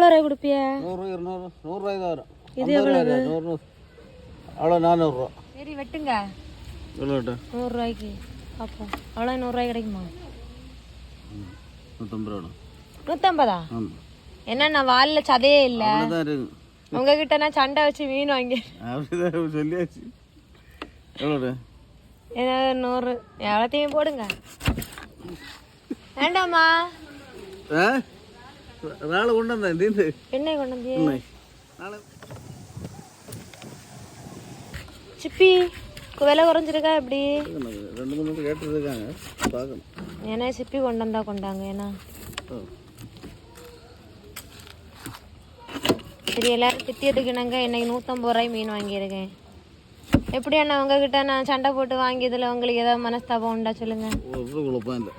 எவ்வளோ ரூபாய் கொடுப்பியா? 100, 200, 100 ரூபாய் தான் வரும். இது எவ்வளவு? 100, அவ்வளோ 400 ரூபா. சரி வெட்டுங்க. எவ்வளோ 100 ரூபாய்க்கு அப்போ அவ்வளோ 100 ரூபாய் கிடைக்குமா? 150 ரூபா. 150? என்ன நான் வாலில் சதையே இல்லை. உங்ககிட்ட நான் சண்டை வச்சு மீன் வாங்கி அப்படிதான் சொல்லியாச்சு. எவ்வளோ? ஏதாவது 100 எவ்வளோத்தையும் போடுங்க. வேண்டாமா? நாளை கொண்டு வந்தேன். தீந்து என்ன கொண்டு வந்தீங்க? சிப்பி விலை குறைஞ்சிருக்கா எப்படி? 2-3 கேட்டுருக்காங்க, பார்க்கணும். ஏன்னா சிப்பி கொண்டு வந்தா கொண்டாங்க. ஏன்னா சரி எல்லாரும் திட்டியதுக்கு நாங்கள் இன்னைக்கு 150 ரூபாய் மீன் வாங்கியிருக்கேன். எப்படி அண்ணா உங்ககிட்ட நான் சண்டை போட்டு வாங்கியதில் உங்களுக்கு ஏதாவது மனஸ்தாபம் உண்டா சொல்லுங்க. குழப்பம் இல்லை.